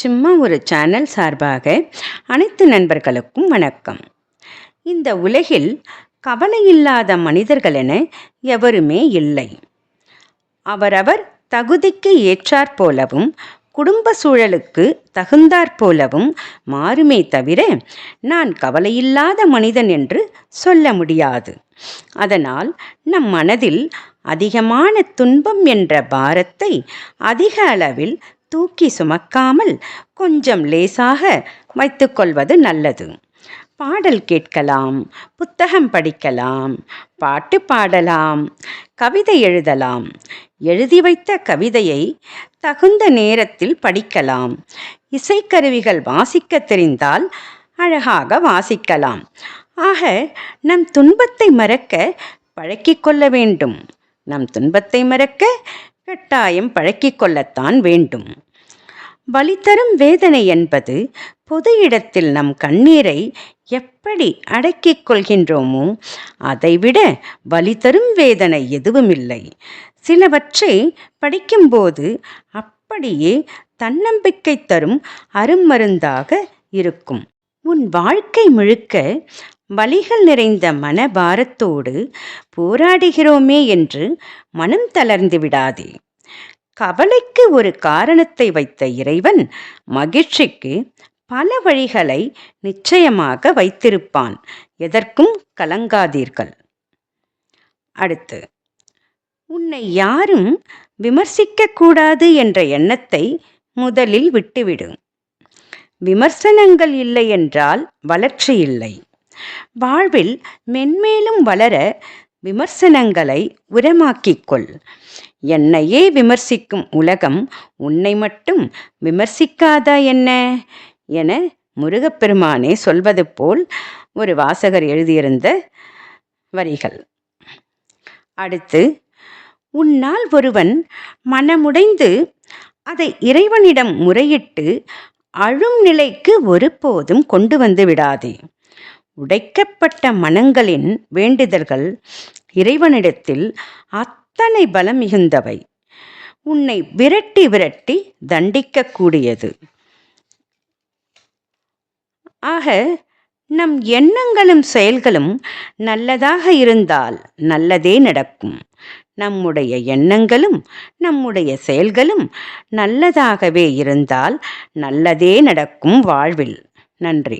சும்மா ஒரு சேனல் சார்பாக அனைத்து நண்பர்களுக்கும் வணக்கம். இந்த உலகில் கவலையில்லாத மனிதர்களென எவருமே இல்லை. அவரவர் தகுதிக்கு ஏற்றாற்போலவும் குடும்ப சூழலுக்கு தகுந்தாற்போலவும் மாறுமே தவிர நான் கவலையில்லாத மனிதன் என்று சொல்ல முடியாது. அதனால் நம் மனதில் அதிகமான துன்பம் என்ற பாரத்தை அதிக அளவில் தூக்கி சுமக்காமல் கொஞ்சம் லேசாக வைத்துக்கொள்வது நல்லது. பாடல் கேட்கலாம், புத்தகம் படிக்கலாம், பாட்டு பாடலாம், கவிதை எழுதலாம். எழுதி வைத்த கவிதையை தகுந்த நேரத்தில் படிக்கலாம். இசைக்கருவிகள் வாசிக்க தெரிந்தால் அழகாக வாசிக்கலாம். ஆக நம் துன்பத்தை மறக்க பழக்கிக்கொள்ள வேண்டும். நம் துன்பத்தை மறக்க கட்டாயம் பழக்கிக்கொள்ளத்தான் வேண்டும். வலி தரும் வேதனை என்பது பொது இடத்தில் நம் கண்ணீரை எப்படி அடக்கிக் கொள்கின்றோமோ அதைவிட வலி தரும் வேதனை எதுவுமில்லை. சிலவற்றை படிக்கும்போது அப்படியே தன்னம்பிக்கை தரும் அருமருந்தாக இருக்கும். உன் வாழ்க்கை முழுக்க வலிகள் நிறைந்த மனபாரத்தோடு போராடுகிறோமே என்று மனம் தளர்ந்து விடாதே. கவலைக்கு ஒரு காரணத்தை வைத்த இறைவன் மகிழ்ச்சிக்கு பல வழிகளை நிச்சயமாக வைத்திருப்பான். எதற்கும் கலங்காதீர்கள். அடுத்து, உன்னை யாரும் விமர்சிக்க கூடாது என்ற எண்ணத்தை முதலில் விட்டுவிடு. விமர்சனங்கள் இல்லை என்றால் வளர்ச்சி இல்லை. வாழ்வில் மென்மேலும் வளர விமர்சனங்களை உரமாக்கிக்கொள். என்னையே விமர்சிக்கும் உலகம் உன்னை மட்டும் விமர்சிக்காதா என்ன என முருகப்பெருமானே சொல்வது போல் ஒரு வாசகர் எழுதியிருந்த வரிகள். அடுத்து, உன்னால் ஒருவன் மனமுடைந்து அதை இறைவனிடம் முறையிட்டு அழும் நிலைக்கு ஒருபோதும் கொண்டு வந்து விடாதே. உடைக்கப்பட்ட மனங்களின் வேண்டுதல்கள் இறைவனிடத்தில் அத்தனை பலம் மிகுந்தவை. உன்னை விரட்டி விரட்டி தண்டிக்கக்கூடியது. ஆக நம் எண்ணங்களும் செயல்களும் நல்லதாக இருந்தால் நல்லதே நடக்கும். நம்முடைய எண்ணங்களும் நம்முடைய செயல்களும் நல்லதாகவே இருந்தால் நல்லதே நடக்கும் வாழ்வில். நன்றி.